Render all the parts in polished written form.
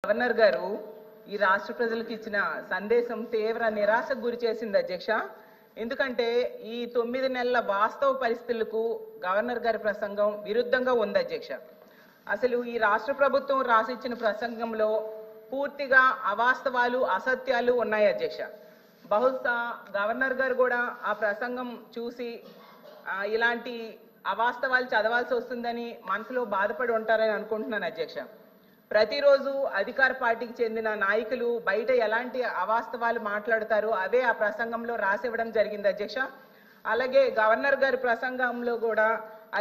Governor గారు ఈ రాష్ట్ర ప్రజలకు ఇచ్చిన సందేశం తీవ్ర నిరాశకు గురి చేసింది అధ్యక్ష. ఎందుకంటే ఈ 9 నెలల వాస్తవ పరిస్థితులకు గవర్నర్ గారి ప్రసంగం విరుద్ధంగా ఉంది అధ్యక్ష. అసలు ఈ రాష్ట్ర ప్రభుత్వం రాసిచ్చిన ప్రసంగంలో పూర్తిగా అవాస్తవాలు అసత్యాలు ఉన్నాయి అధ్యక్ష. బహుశా గవర్నర్ గారు కూడా ఆ ప్రసంగం చూసి ఇలాంటి అవాస్తవాలు చదవాల్సి వస్తుందని మనసులో బాధపడి ఉంటారని అనుకుంటున్నాను అధ్యక్ష. ప్రతిరోజు అధికార పార్టీకి చెందిన నాయకులు బయట ఎలాంటి అవాస్తవాలు మాట్లాడతారో అవే ఆ ప్రసంగంలో రాసివ్వడం జరిగింది అధ్యక్ష. అలాగే గవర్నర్ గారి ప్రసంగంలో కూడా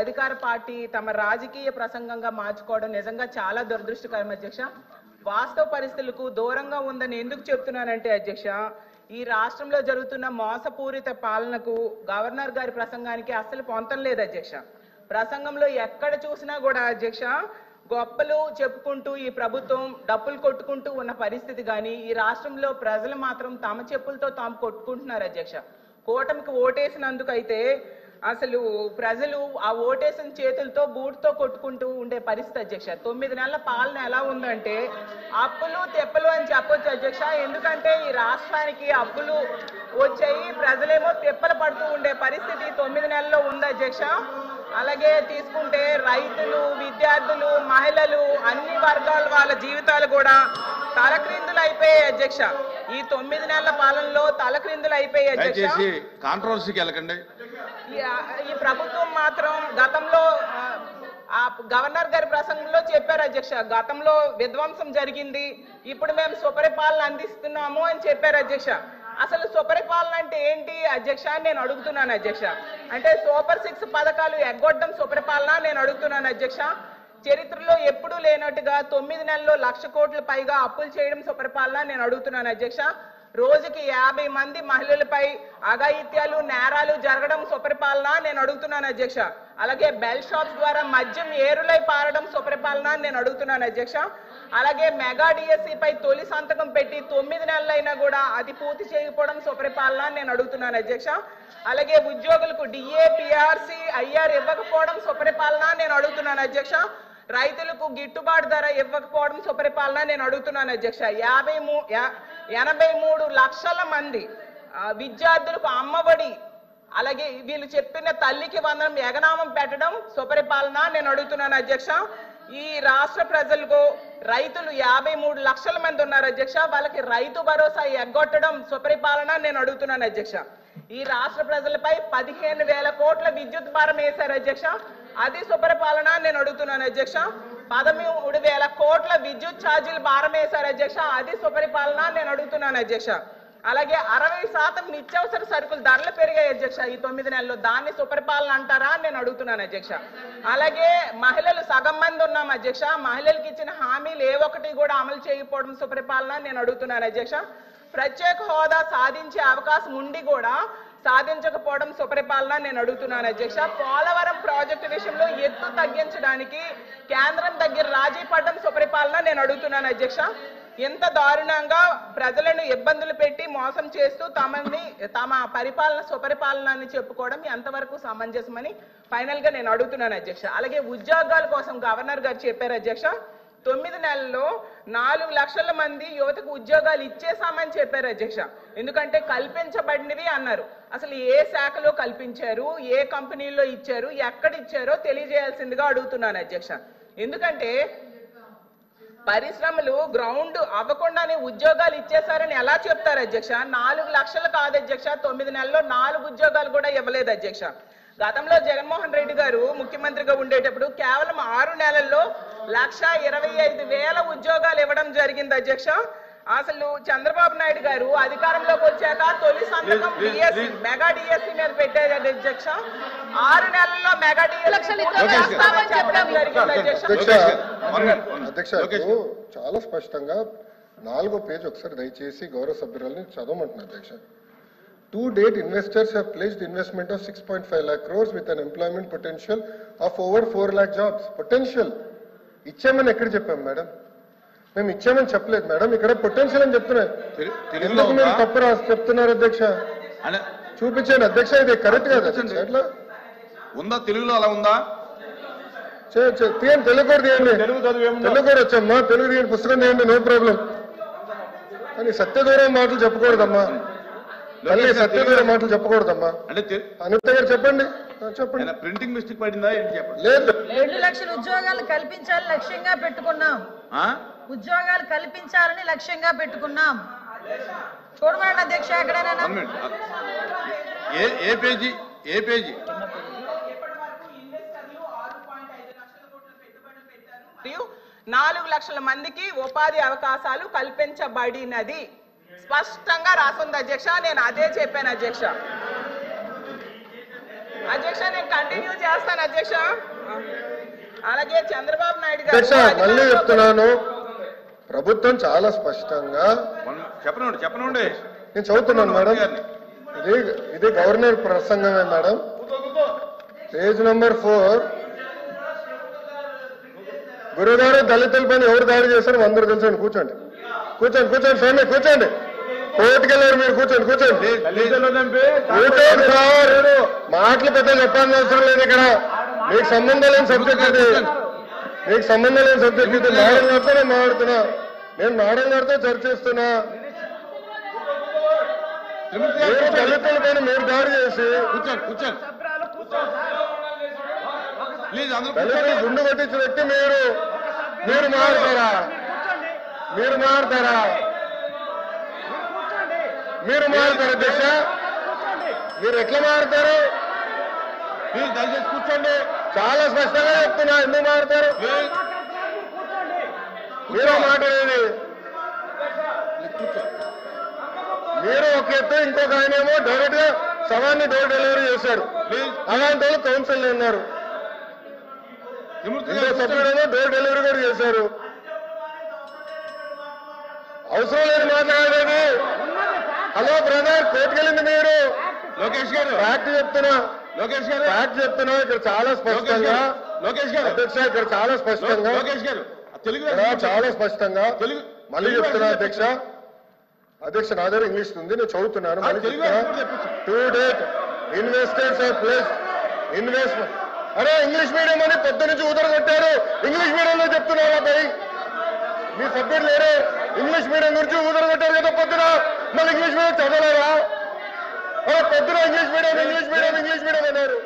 అధికార పార్టీ తమ రాజకీయ ప్రసంగంగా మార్చుకోవడం నిజంగా చాలా దురదృష్టకరం అధ్యక్ష. వాస్తవ పరిస్థితులకు దూరంగా ఉందని ఎందుకు చెప్తున్నానంటే అధ్యక్ష, ఈ రాష్ట్రంలో జరుగుతున్న మోసపూరిత పాలనకు గవర్నర్ గారి ప్రసంగానికి అస్సలు పొంతం లేదు అధ్యక్ష. ప్రసంగంలో ఎక్కడ చూసినా కూడా అధ్యక్ష గొప్పలు చెప్పుకుంటూ ఈ ప్రభుత్వం డప్పులు కొట్టుకుంటూ ఉన్న పరిస్థితి కానీ ఈ రాష్ట్రంలో ప్రజలు మాత్రం తమ చెప్పులతో తాము కొట్టుకుంటున్నారు అధ్యక్ష. కూటమికి ఓటేసినందుకు అయితే అసలు ప్రజలు ఆ ఓటేసిన చేతులతో బూట్తో కొట్టుకుంటూ ఉండే పరిస్థితి అధ్యక్ష. 9 నెలల పాలన ఎలా ఉందంటే అప్పులు తెప్పలు అని చెప్పొచ్చు అధ్యక్ష. ఎందుకంటే ఈ రాష్ట్రానికి అప్పులు వచ్చాయి, ప్రజలేమో తెప్పలు పడుతూ ఉండే పరిస్థితి 9 నెలల్లో ఉంది అధ్యక్ష. అలాగే తీసుకుంటే రైతులు, విద్యార్థులు, మహిళలు అన్ని వర్గాల వాళ్ళ జీవితాలు కూడా తలక్రిందులు అయిపోయాయి అధ్యక్ష. ఈ 9 నెలల పాలనలో తలక్రిందులు అయిపోయాయి అధ్యక్ష. కాంట్రవర్సీకి వెళ్ళకండి. ఈ ప్రభుత్వం మాత్రం గతంలో ఆ గవర్నర్ గారి ప్రసంగంలో చెప్పారు అధ్యక్ష, గతంలో విధ్వంసం జరిగింది, ఇప్పుడు మేము సుపరిపాలన అందిస్తున్నాము అని చెప్పారు అధ్యక్ష. అసలు సుపరిపాలన అంటే ఏంటి అధ్యక్ష నేను అడుగుతున్నాను అధ్యక్ష. అంటే సూపర్ 6 పథకాలు ఎగ్గొట్టడం సుపరిపాలన నేను అడుగుతున్నాను అధ్యక్ష. చరిత్రలో ఎప్పుడూ లేనట్టుగా 9 నెలల్లో 1,00,000 కోట్ల పైగా అప్పులు చేయడం సుపరిపాలన నేను అడుగుతున్నాను అధ్యక్ష. రోజుకి 50 మంది మహిళలపై అఘాయిత్యాలు నేరాలు జరగడం సుపరిపాలన నేను అడుగుతున్నాను అధ్యక్ష. అలాగే బెల్ షాప్స్ ద్వారా మద్యం ఏరులై పారడం సుపరిపాలన నేను అడుగుతున్నాను అధ్యక్ష. అలాగే మెగా డిఎస్సిపై తొలి సంతకం పెట్టి 9 నెలలైనా కూడా అది పూర్తి చేయకపోవడం సుపరిపాలన నేను అడుగుతున్నాను అధ్యక్ష. అలాగే ఉద్యోగులకు డిఏ, పిఆర్సి, ఐఆర్ ఇవ్వకపోవడం సుపరిపాలన నేను అడుగుతున్నాను అధ్యక్ష. రైతులకు గిట్టుబాటు ధర ఇవ్వకపోవడం సుపరిపాలన నేను అడుగుతున్నాను అధ్యక్ష. 83 లక్షల మంది విద్యార్థులకు అమ్మఒడి, అలాగే వీళ్ళు చెప్పిన తల్లికి వందనం ఎగనామం పెట్టడం సుపరిపాలన నేను అడుగుతున్నాను అధ్యక్ష. ఈ రాష్ట్ర ప్రజలకు రైతులు 53 లక్షల మంది ఉన్నారు అధ్యక్ష, వాళ్ళకి రైతు భరోసా ఎగ్గొట్టడం సుపరిపాలన నేను అడుగుతున్నాను అధ్యక్ష. ఈ రాష్ట్ర ప్రజలపై 15,000 కోట్ల విద్యుత్ భారం వేశారు అధ్యక్ష, అది సుపరిపాలన నేను అడుగుతున్నాను అధ్యక్ష. 13,000 కోట్ల విద్యుత్ ఛార్జీలు భారం వేశారు అధ్యక్ష, అది సుపరిపాలన నేను అడుగుతున్నాను అధ్యక్ష. అలాగే 60% నిత్యావసర సరుకులు ధరలు పెరిగాయి అధ్యక్ష ఈ 9 నెలల్లో, దాన్ని సుపరిపాలన అంటారా నేను అడుగుతున్నాను అధ్యక్ష. అలాగే మహిళలు సగం మంది ఉన్నాం అధ్యక్ష, మహిళలకు ఇచ్చిన హామీలు ఏ ఒక్కటి కూడా అమలు చేయకపోవడం సుపరిపాలన నేను అడుగుతున్నాను అధ్యక్ష. ప్రత్యేక హోదా సాధించే అవకాశం ఉండి కూడా సాధించకపోవడం సుపరిపాలన నేను అడుగుతున్నాను అధ్యక్ష. పోలవరం ప్రాజెక్టు విషయంలో ఎత్తు తగ్గించడానికి కేంద్రం దగ్గర రాజీ పడడం సుపరిపాలన నేను అడుగుతున్నాను అధ్యక్ష. ఎంత దారుణంగా ప్రజలను ఇబ్బందులు పెట్టి మోసం చేస్తూ తమ పరిపాలన సుపరిపాలన అని చెప్పుకోవడం ఎంతవరకు సమంజసమని ఫైనల్ గా నేను అడుగుతున్నాను అధ్యక్ష. అలాగే ఉద్యోగాల కోసం గవర్నర్ గారు చెప్పారు అధ్యక్ష, 9 నెలల్లో 4 లక్షల మంది యువతకు ఉద్యోగాలు ఇచ్చేసామని చెప్పారు అధ్యక్ష. ఎందుకంటే కల్పించబడినవి అన్నారు, అసలు ఏ శాఖలో కల్పించారు, ఏ కంపెనీల్లో ఇచ్చారు, ఎక్కడ ఇచ్చారో తెలియజేయాల్సిందిగా అడుగుతున్నాను అధ్యక్ష. ఎందుకంటే పరిశ్రమలు గ్రౌండ్ అవ్వకుండానే ఉద్యోగాలు ఇచ్చేసారని ఎలా చెప్తారు అధ్యక్ష? 4 లక్షలు కాదు అధ్యక్ష, 9 నెలల్లో 4 ఉద్యోగాలు కూడా ఇవ్వలేదు అధ్యక్ష. గతంలో జగన్మోహన్ రెడ్డి గారు ముఖ్యమంత్రిగా ఉండేటప్పుడు కేవలం 6 నెలల్లో 1,25,000 ఉద్యోగాలు ఇవ్వడం జరిగింది అధ్యక్ష. అసలు చంద్రబాబు నాయుడు గారు అధికారంలోకి వచ్చాక తొలి సంతకం డిఎస్సి మెగా డిఎస్సి మీద పెట్టారు అధ్యక్ష. 6 నెలల్లో మెగా డిఎస్సి అధ్యక్ష చాలా స్పష్టంగా 4వ పేజ్ ఒకసారి దయచేసి గౌరవ సభ్యురాలని చదవమంటున్నారు అధ్యక్ష. To date, investors have pledged investment of 6.5 lakh crores with an employment potential of over 4 lakh jobs. Potential. ఇచ్చామని ఎక్కడ చెప్పాం మేడం? మేము ఇచ్చామని చెప్పలేదు మేడం, ఇక్కడ పొటెన్షియల్ అని చెప్తున్నారు. ఎందుకు మీరు తప్పు రాసి చెప్తున్నారు అధ్యక్ష? చూపించండి అధ్యక్ష, ఇది కరెక్ట్ కాదు అధ్యక్ష. ఎట్లా ఉందా తెలుగులో అలా ఉందా? తీయండి, తెలుగు కూడా తీయండి, తెలుగు కూడా వచ్చమ్మా, తెలుగు తీయండి, పుస్తకం తీయండి, నో ప్రాబ్లం. కానీ సత్యదూరం మాటలు చెప్పకూడదమ్మా, మళ్ళీ సత్యదూరం మాటలు చెప్పకూడదమ్మా. అంటే అనిత గారు చెప్పండి, చెప్పండి. ప్రింటింగ్ మిస్టేక్ పడిందా ఏంటి చెప్పండి. లేదు, 2 లక్షల ఉద్యోగాలు కల్పించాలని లక్ష్యంగా పెట్టుకున్నాం. ఉద్యోగాలు కల్పించాలని లక్ష్యంగా పెట్టుకున్నాం. చూడమండి అధ్యక్ష, ఎక్కడైనా ఏ పేజీ ఏ పేజీ? మరియు 4 లక్షల మందికి ఉపాధి అవకాశాలు కల్పించబడినది స్పష్టంగా రాసుంది అధ్యక్ష. నేను అదే చెప్పాను అధ్యక్ష. అధ్యక్ష నేను కంటిన్యూ చేస్తాను అధ్యక్ష. అలాగే చంద్రబాబు నాయుడు గారు మళ్ళీ చెప్తున్నాను, ప్రభుత్వం చాలా స్పష్టంగా చెప్పనండి నేను చదువుతున్నాను మేడం. ఇది గవర్నర్ ప్రసంగమే మేడం, పేజ్ నంబర్ 4. గురుగారు దళితులపైన ఎవరు దాడి చేశారు అందరూ తెలుసండి. కూర్చోండి కూర్చోండి కూర్చోండి స్వామి, కూర్చోండి. కోర్టుకెళ్ళారు మీరు, కూర్చోండి కూర్చోండి కూర్చోండి సార్. మాటలు పెద్ద చెప్పాల్సిన అవసరం లేదు ఇక్కడ. మీకు సంబంధం లేని సబ్జెక్ట్ ఇది, మీకు సంబంధం లేని సబ్జెక్ట్ ఇది. మేడం గారితో నేను మాట్లాడుతున్నా, నేను మేడం గారితో చర్చిస్తున్నా. మీరు దళితులపైన మీరు దాడి చేసి దళితులు గుండు కొట్టించిన వ్యక్తి మీరు, మీరు మారుతారా? మీరు మారుతారా? మీరు మారుతారు అధ్యక్ష? మీరు ఎట్లా మారుతారు? మీరు దయచేసి కూర్చోండి. చాలా స్పష్టంగా చెప్తున్నా, ఎందుకు మారుతారు? మీరు మాట్లాడేది మీరు ఒక ఎత్తు, ఇంకొక ఆయనేమో డైరెక్ట్ గా శవాన్ని డోర్ డెలివరీ చేశారు. అలాంటి వాళ్ళు కౌన్సిల్ ఉన్నారు. ఇంకో సభ్యుడేమో డోర్ డెలివరీ కూడా చేశారు. అవసరం లేదు మాట్లాడేది. హలో బ్రదర్, కోర్టుకెళ్ళింది మీరు. లోకేష్ గారు ఫ్యాక్ట్ చెప్తున్నా, లోకేష్ గారు ఫ్యాక్ట్ చెప్తున్నా. ఇక్కడ చాలా స్పష్టంగా లోకేష్ గారు అధ్యక్ష, ఇక్కడ చాలా స్పష్టంగా లోకేష్ గారు తెలుగు చాలా స్పష్టంగా తెలుగు మళ్ళీ చెప్తున్నా అధ్యక్ష. అధ్యక్ష నా దగ్గర ఇంగ్లీష్ ఉంది, నేను చదువుతున్నాను. మళ్ళీ చెప్తున్నా. To date investors of place investment. అరే ఇంగ్లీష్ మీడియం అని పొద్దు నుంచి కొట్టారు. ఇంగ్లీష్ మీడియంలో చెప్తున్నారా భయ్? మీ సభ్యుడు లేరు. ఇంగ్లీష్ మీడియం గురించి కొట్టారు కదా పొద్దున. మళ్ళీ ఇంగ్లీష్ మీడియం చదవలేరా? అరే పొద్దున English medium English medium English medium అన్నారు.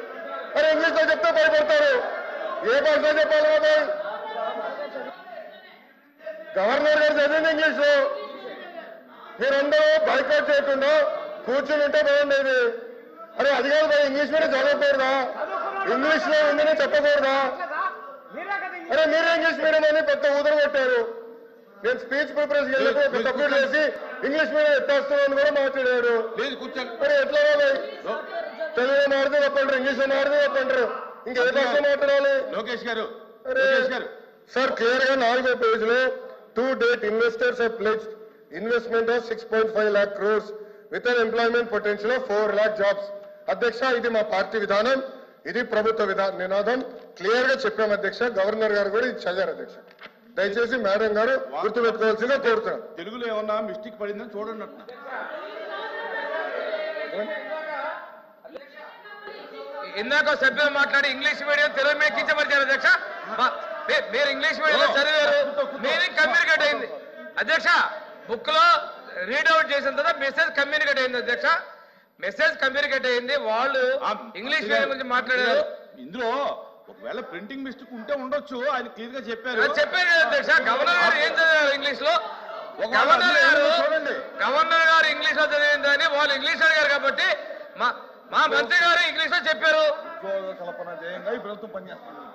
అరే ఇంగ్లీష్ లో చెప్తే భయపడతారు. ఏ భాషలో చెప్పాలి బాయ్? గవర్నర్ గారు చదివింది ఇంగ్లీష్ లో. మీరందరూ బైకాట్ చేయకుండా కూర్చుని ఉంటే బాగుండేది. అరే అది కాదు భయ్, ఇంగ్లీష్ మీడియం చదవకూడదా? ఇంగ్లీష్ లో ఉందని చెప్పకూడదా? అరే మీరే ఇంగ్లీష్ మీడియం అని పెద్ద కొట్టారు. నేను స్పీచ్ ప్రిపరేషన్ వెళ్ళినప్పుడు ఒక సభ్యుడు చేసి ఇంగ్లీష్ మీడియం ఎత్తేస్తామని కూడా మాట్లాడారు. మరి ఎట్లా తెలుగులో మాడితే చెప్పంటారు, ఇంగ్లీష్ లో మాడితే చెప్పంటారు, ఇంకే భాష మాట్లాడాలి? లోకేష్ గారు సార్ క్లియర్ గా 4వ పేజ్ లో to date investors have pledged investment of 6.5 lakh crores with an employment potential of 4 lakh jobs. అధ్యక్ష ఇది మా పార్టీ విధానం, ఇది ప్రభుత్వ నినాదం. క్లియర్ గా చెప్పాం అధ్యక్ష. గవర్నర్ గారు కూడా ఇది చదివారు అధ్యక్ష. దయచేసి మేడం గారు గుర్తుపెట్టుకోవాల్సిందిగా కోరుతున్నాం. తెలుగులో ఏమన్నా మిస్టేక్ పడిందని చూడండి. ఇందాక సభ్యులు మాట్లాడి ఇంగ్లీష్ మీడియం తెలుగు మీద కించపరిచారు అధ్యక్ష. మీరు ఇంగ్లీష్ మీడియం చదివారు, మీనింగ్ కమ్యూనికేట్ అయింది అధ్యక్ష. బుక్ లో రీడౌట్ చేసిన తర్వాత మెసేజ్ కమ్యూనికేట్ అయింది అధ్యక్ష. మెసేజ్ కమ్యూనికేట్ అయింది. వాళ్ళు ఇంగ్లీష్ మీడియం గురించి మాట్లాడారు. ఇందులో ఒకవేళ ప్రింటింగ్ మిస్టేక్ ఉంటే ఉండొచ్చు, ఆయన క్లియర్ గా చెప్పారు. చెప్పారు కదా అధ్యక్ష. గవర్నర్ గారు ఏం చదివారు ఇంగ్లీష్ లో? గవర్నర్ గారు ఇంగ్లీష్ లో చదివిందని వాళ్ళు ఇంగ్లీష్ అడిగారు కాబట్టి మా మంత్రి గారు ఇంగ్లీష్ లో చెప్పారు. కల్పన జయంగా ఈ ప్రభుత్వం పనిచేస్తుంది.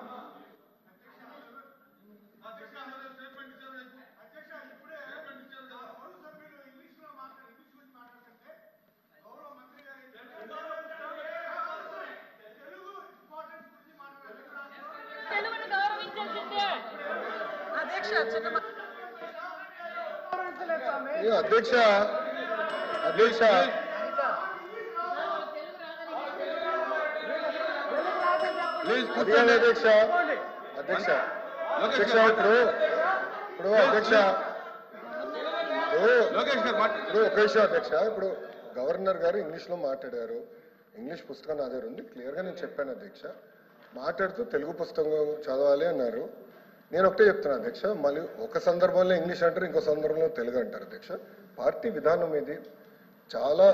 అధ్యక్ష అధ్యక్ష అధ్యక్ష అధ్యక్ష అధ్యక్ష ఇప్పుడు అధ్యక్ష అధ్యక్ష ఇప్పుడు గవర్నర్ గారు ఇంగ్లీష్ లో మాట్లాడారు. ఇంగ్లీష్ పుస్తకం నా దగ్గర ఉంది, క్లియర్ గా నేను చెప్పాను అధ్యక్ష. మాట్లాడుతూ తెలుగు పుస్తకం చదవాలి అన్నారు. నేను ఒకటే చెప్తున్నా అధ్యక్ష, మళ్ళీ ఒక సందర్భంలో ఇంగ్లీష్ అంటారు, ఇంకో సందర్భంలో తెలుగు అంటారు అధ్యక్ష. పార్టీ విధానం ఇది చాలా,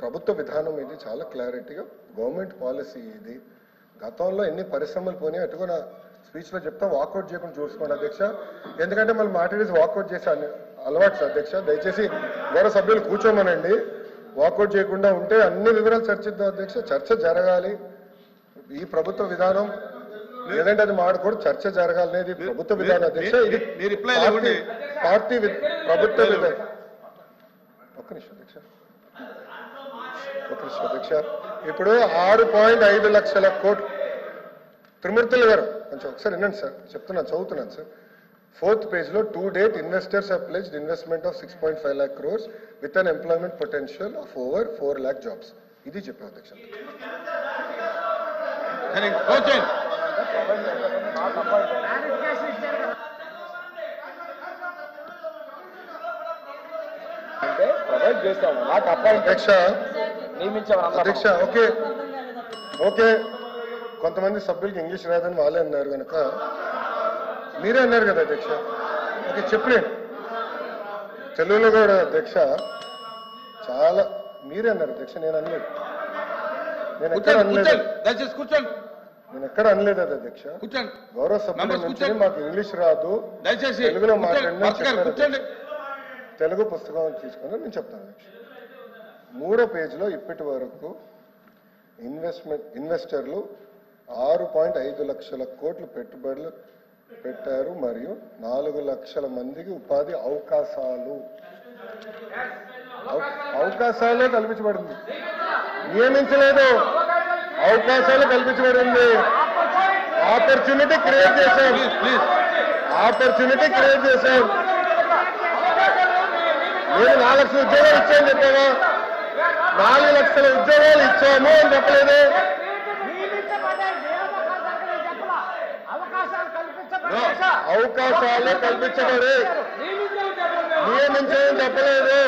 ప్రభుత్వ విధానం ఇది చాలా క్లారిటీగా గవర్నమెంట్ పాలసీ ఇది. గతంలో ఎన్ని పరిశ్రమలు పోనీ అటుగా నా స్పీచ్లో చెప్తాం, వాకౌట్ చేయకుండా చూసుకోండి అధ్యక్ష. ఎందుకంటే మళ్ళీ మాట్లాడేసి వాకౌట్ చేసే అలవాటు అధ్యక్ష. దయచేసి గౌరవ సభ్యులు కూర్చోమనండి. వాకౌట్ చేయకుండా ఉంటే అన్ని వివరాలు చర్చిద్దాం అధ్యక్ష. చర్చ జరగాలి. ఈ ప్రభుత్వ విధానం ఏదంటే అది మాడకూడదు, చర్చ జరగాలనేది ప్రభుత్వ విధానం అధ్యక్ష. ఇది పార్టీ ప్రభుత్వ విధానం. ఒక్క నిమిషం అధ్యక్ష. ఇప్పుడు 6.5 లక్షల కోట్లు. త్రిమూర్తులు గారు కొంచెం ఒకసారి వినండి సార్, చదువుతున్నాను సార్. 4th page లో to date investors have pledged investment of 6.5 lakh crores with an employment potential of over 4 lakh jobs. ఇది చెప్పారు అధ్యక్ష. అధ్యక్ష ఓకే కొంతమంది సభ్యులకి ఇంగ్లీష్ రాదని వాళ్ళే అన్నారు కనుక మీరే అన్నారు కదా అధ్యక్ష. ఓకే చెప్పలేదు తెలుగులో కూడా అధ్యక్ష. చాలా మీరే అన్నారు అధ్యక్ష, నేను అనలేదు. నేను ఎక్కడ అనలేదు అది అధ్యక్ష. గౌరవ సభ్యుల నుంచి మాకు ఇంగ్లీష్ రాదు, తెలుగులో మాట్లాడిన తెలుగు పుస్తకం తీసుకుని నేను చెప్తాను అధ్యక్ష. 3వ పేజీలో ఇప్పటి వరకు ఇన్వెస్టర్లు 6.5 లక్షల కోట్లు పెట్టుబడులు పెట్టారు మరియు 4 లక్షల మందికి ఉపాధి అవకాశాలు కల్పించబడింది. నియమించలేదు, అవకాశాలు కల్పించబడింది. ఆపర్చునిటీ క్రియేట్ చేశాం. నేను 4 లక్షల ఉద్యోగాలు ఇచ్చాను చెప్పావా? 4 లక్షల ఉద్యోగాలు ఇచ్చాము అని చెప్పలేదు. అవకాశాలు కల్పించబడి నియమించని చెప్పలేదు.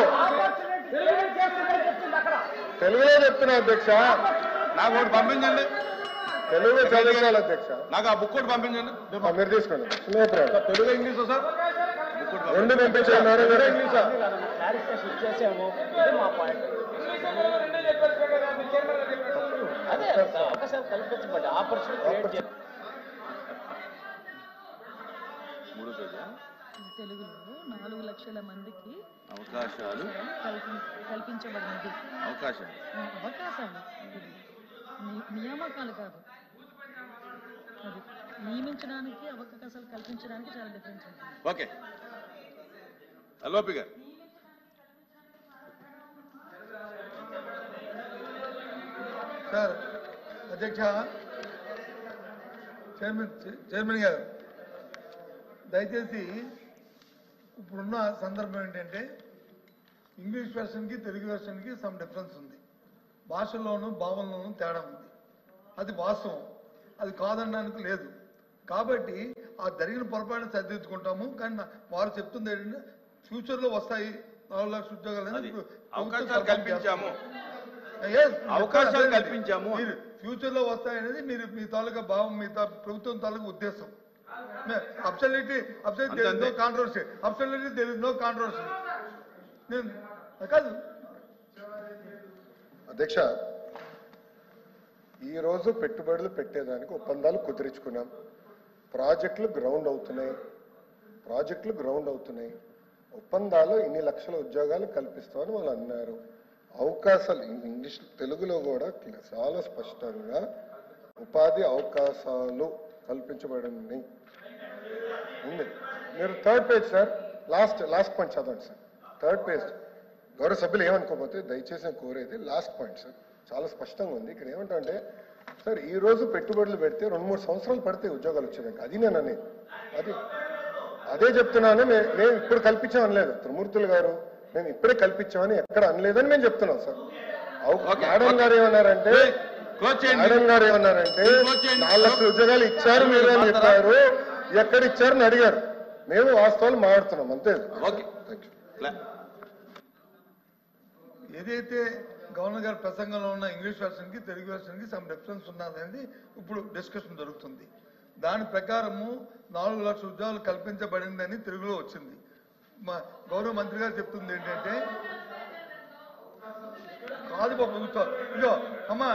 తెలుగులో చెప్తున్నా అధ్యక్ష. నాకు ఒకటి పంపించండి, తెలుగులో చదివించాలి అధ్యక్ష. నాకు ఆ బుక్ ఒకటి పంపించండి. మీరు తీసుకోండి. తెలుగు ఇంగ్లీష్ సార్ రెండు పంపించారు. తెలుగులో 4 లక్షల మందికి అవకాశాలు కల్పించబడినది. అవకాశాలు నియామకాలు కాదు. అది నియమించడానికి అవకాశాలు కల్పించడానికి చాలా డిఫరెన్స్ ఉంటుంది. ఓకే అలోపి గారు. సార్ అధ్యక్ష, చైర్మన్ గారు దయచేసి ఇప్పుడున్న సందర్భం ఏంటంటే ఇంగ్లీష్ వెర్షన్కి తెలుగు వెర్షన్కి సమ్ డిఫరెన్స్ ఉంది. భాషల్లోనూ భావనలోనూ తేడా ఉంది. అది వాస్తవం, అది కాదనడానికి లేదు. కాబట్టి ఆ జరిగిన పొరపాటును సరిదిద్దుకుంటాము. కానీ వారు చెప్తుంది ఏంటంటే ఫ్యూచర్లో వస్తాయి 4 లక్షల ఉద్యోగాలు అవకాశాలు కల్పించాము. మీరు ఫ్యూచర్లో వస్తాయనేది మీరు మీ తాలూకా భావం, మీ ప్రభుత్వం తాలూకా ఉద్దేశం. Absolutely there is no controversy. Absolutely there is no controversy. కాదు అధ్యక్ష, ఈ రోజు పెట్టుబడులు పెట్టేదానికి ఒప్పందాలు కుదిరించుకున్నాం. ప్రాజెక్టులు గ్రౌండ్ అవుతున్నాయి. ఒప్పందాలు ఇన్ని లక్షల ఉద్యోగాలు కల్పిస్తామని వాళ్ళు అన్నారు. అవకాశాలు ఇంగ్లీష్ తెలుగులో కూడా చాలా స్పష్టంగా ఉపాధి అవకాశాలు కల్పించబడింది ఉంది. మీరు 3rd page sir, last point చదవండి సార్. 3rd page. గౌరవ సభ్యులు ఏమనుకోకపోతే దయచేసి కోరేది లాస్ట్ పాయింట్ సార్, చాలా స్పష్టంగా ఉంది. ఇక్కడ ఏమంటే సార్ ఈ రోజు పెట్టుబడులు పెడితే 2-3 సంవత్సరాలు పడితే ఉద్యోగాలు వచ్చేదానికి. అది నేను అనేది అదే చెప్తున్నాను. మేము ఇప్పుడు కల్పించాం అనలేదు త్రిమూర్తులు గారు, మేము ఇప్పుడే కల్పించామని ఎక్కడ అనలేదని మేము చెప్తున్నాం సార్. మేడం గారు ఏమన్నారంటే 4 లక్షల ఉద్యోగాలు ఇచ్చారు మీరు అని చెప్పారు. ఎక్కడ ఇచ్చారని అడిగారు. మేము వాస్తవాలు మాట్లాడుతున్నాం అంతే. ఏదైతే గవర్నర్ గారి ప్రసంగంలో ఉన్న ఇంగ్లీష్ వెర్షన్కి తెలుగు వెర్షన్కి సమ్ డిఫరెన్స్ ఉన్నదనేది ఇప్పుడు డిస్కషన్ జరుగుతుంది. దాని ప్రకారము 4 లక్షల ఉద్యోగాలు కల్పించబడిందని తెలుగులో వచ్చింది. మా గౌరవ మంత్రి గారు చెప్తుంది ఏంటంటే, కాదు బాబు ఇదో అమ్మా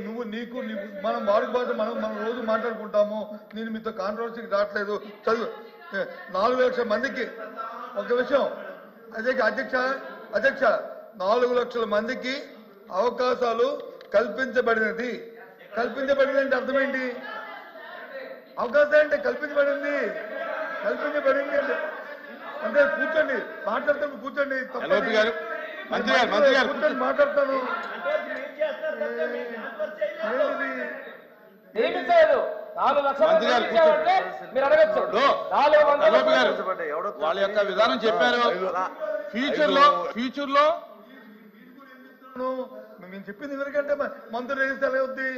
నువ్వు నీకు మనం వాడుక భాష మనం రోజు మాట్లాడుకుంటాము, నేను మీతో కాంట్రవర్సీకి రావట్లేదు, చదువు. 4 లక్షల మందికి ఒక విషయం అధ్యక్ష 4 లక్షల మందికి అవకాశాలు కల్పించబడినది. కల్పించబడింది అంటే అర్థమేంటి? అవకాశం అంటే కల్పించబడింది అంటే కూర్చోండి, మాట్లాడతాను, కూర్చోండి, కూర్చొని మాట్లాడతాను. వాళ్ళ యొక్క విధానం చెప్పారు. ఫ్యూచర్ లో మేము చెప్పింది ఎవరికంటే మంత్రులు వేస్తే ఎలా అవుద్ది?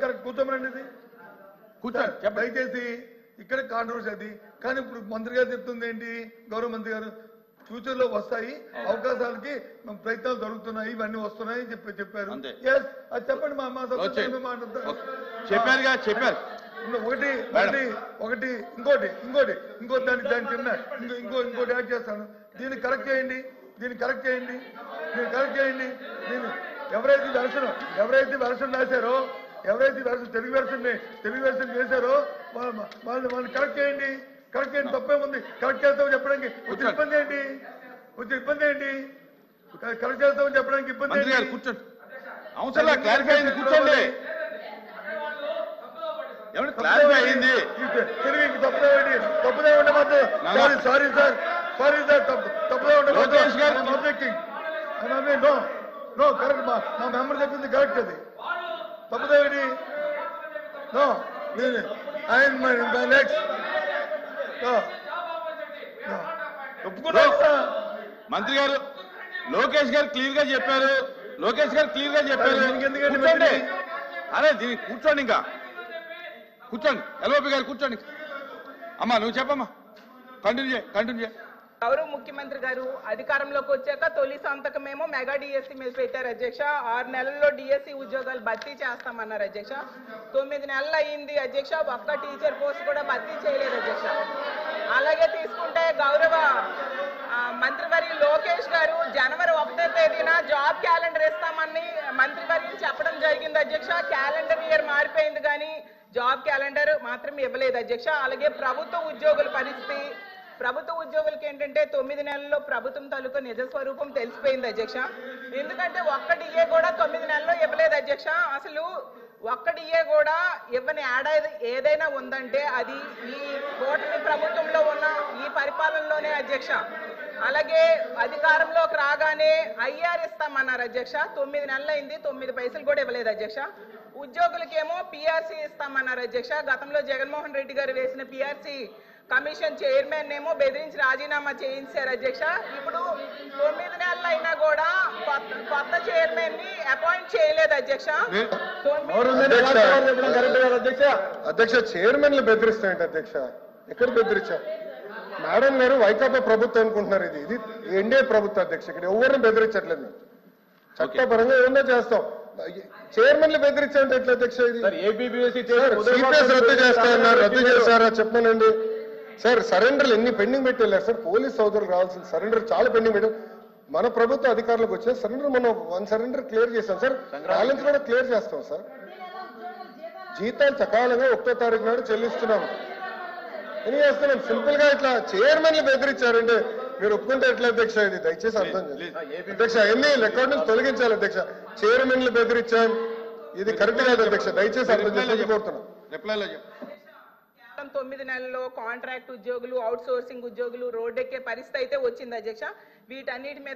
కరెక్ట్ కూర్చోమనండి. దయచేసి ఇక్కడ కాంట్రవర్సీ అది. కానీ ఇప్పుడు మంత్రి గారు చెప్తుంది ఏంటి, గౌరవ మంత్రి గారు, ఫ్యూచర్ లో వస్తాయి అవకాశాలకి ప్రయత్నాలు జరుగుతున్నాయి, ఇవన్నీ వస్తున్నాయి చెప్పారు. అది చెప్పండి. చెప్పారు. ఒకటి ఇంకోటి దాని కింద ఇంకోటి యాడ్ చేస్తాను. దీన్ని కరెక్ట్ చేయండి. ఎవరైతే వెర్షన్ రాశారో, తెలుగు వెర్షన్ చేశారో వాళ్ళని కరెక్ట్ చేయండి. తప్పేముంది? కరెక్ట్ చేస్తామని చెప్పడానికి వచ్చే ఇబ్బంది ఏంటి? కరెక్ట్ చేస్తామని చెప్పడానికి ఇబ్బంది ఏంటి? కూర్చోండి. అవసరం క్లారిఫై అయింది. కూర్చోండి. ఎవరు క్లారిఫై అయింది? తెలుగు తప్పుదే ఉండదు. సారీ సార్ తప్పుదే ఉండదు. No correct. మా మెంబర్ చెప్పింది కరెక్ట్. అది తప్పుదేమిటి? నో నెక్స్ట్ మంత్రి గారు లోకేష్ గారు క్లియర్ గా చెప్పారు. కూర్చోండి. అరే దీనికి కూర్చోండి. ఇంకా కూర్చోండి. ఎల్ఓపి గారు కూర్చోండి. అమ్మా నువ్వు చెప్పమ్మా. కంటిన్యూ చేయి. గౌరవ ముఖ్యమంత్రి గారు అధికారంలోకి వచ్చాక తొలి సంతకమేమో మెగా డిఎస్సి మీద పెట్టారు అధ్యక్ష. 6 నెలల్లో డిఎస్సి ఉద్యోగాలు భర్తీ చేస్తామన్నారు అధ్యక్ష. 9 నెలలు అయ్యింది అధ్యక్ష, ఒక్క టీచర్ పోస్ట్ కూడా భర్తీ చేయలేదు అధ్యక్ష. అలాగే తీసుకుంటే గౌరవ మంత్రివర్యులు లోకేష్ గారు జనవరి 1వ తేదీన జాబ్ క్యాలెండర్ ఇస్తామని మంత్రివర్యులు చెప్పడం జరిగింది అధ్యక్ష. క్యాలెండర్ ఇయర్ మారిపోయింది కానీ జాబ్ క్యాలెండర్ మాత్రం ఇవ్వలేదు అధ్యక్ష. అలాగే ప్రభుత్వ ఉద్యోగులకి ఏంటంటే 9 నెలల్లో ప్రభుత్వం తాలూకా నిజ స్వరూపం తెలిసిపోయింది అధ్యక్ష. ఎందుకంటే ఒక్క డిఏ కూడా 9 నెలల్లో ఇవ్వలేదు అధ్యక్ష. అసలు ఒక్క డిఏ కూడా ఇవ్వని ఏదైనా ఉందంటే అది ఈ కూటమి ప్రభుత్వంలో ఉన్న ఈ పరిపాలనలోనే అధ్యక్ష. అలాగే అధికారంలోకి రాగానే ఐఆర్ ఇస్తామన్నారు అధ్యక్ష. 9 నెలలు అయింది, 9 పైసలు కూడా ఇవ్వలేదు అధ్యక్ష. ఉద్యోగులకేమో పిఆర్సీ ఇస్తామన్నారు అధ్యక్ష. గతంలో జగన్మోహన్ రెడ్డి గారు వేసిన పిఆర్సీ కమిషన్ చైర్మన్ ఏమో బెదిరించి రాజీనామా చేయించారు అధ్యక్ష. ఇప్పుడు 9 నెలలు అయినా కూడా కొత్త చైర్మన్ ని అపాయింట్ చేయలేదు అధ్యక్ష. అధ్యక్ష చైర్మన్లు బెదిరిస్తాయండి అధ్యక్ష. ఎక్కడ బెదిరించా? మేడం గారు వైకాపా ప్రభుత్వం అనుకుంటున్నారు. ఇది ఎన్డీఏ ప్రభుత్వం అధ్యక్ష. ఇక్కడ ఎవరిని బెదిరించట్లేదు. మేము చట్టపరంగా ఏమన్నా చేస్తాం. చైర్మన్లు బెదిరించాలంటే ఎట్లా అధ్యక్ష? సిపిఎస్ రద్దు చేస్తారన్నారు, రద్దు చేస్తారా చెప్పానండి సార్. సరెండర్లు ఎన్ని పెండింగ్ పెట్టి వెళ్ళారు సార్. పోలీస్ సోదరులు రావాల్సిన సరెండర్ చాలా పెండింగ్ పెట్టారు. మన ప్రభుత్వ అధికారులకు వచ్చే సరెండర్ మనం 1 సరెండర్ క్లియర్ చేస్తాం సార్. బ్యాలెన్స్ కూడా క్లియర్ చేస్తాం సార్. జీతాలు సకాలంగా 1వ తారీఖు నాడు చెల్లిస్తున్నాము. ఏం చేస్తున్నాం? సింపుల్ గా ఇట్లా చైర్మన్లు బెదిరించారంటే మీరు ఒప్పుకుంటే ఎట్లా అధ్యక్ష? ఇది దయచేసి అర్థం చేయండి అధ్యక్ష. ఎన్ని రికార్డు నుంచి తొలగించాలి అధ్యక్ష. చైర్మన్లు బెదిరించాం, ఇది కరెక్ట్ కాదు అధ్యక్ష. దయచేసి అర్థం చేసి కోరుతున్నాం. 9 నెలల్లో కాంట్రాక్ట్ ఉద్యోగులు, అవుట్ సోర్సింగ్ ఉద్యోగులు రోడ్డెక్కే పరిస్థితి అయితే వచ్చింది అధ్యక్ష. వీటన్నిటి మీద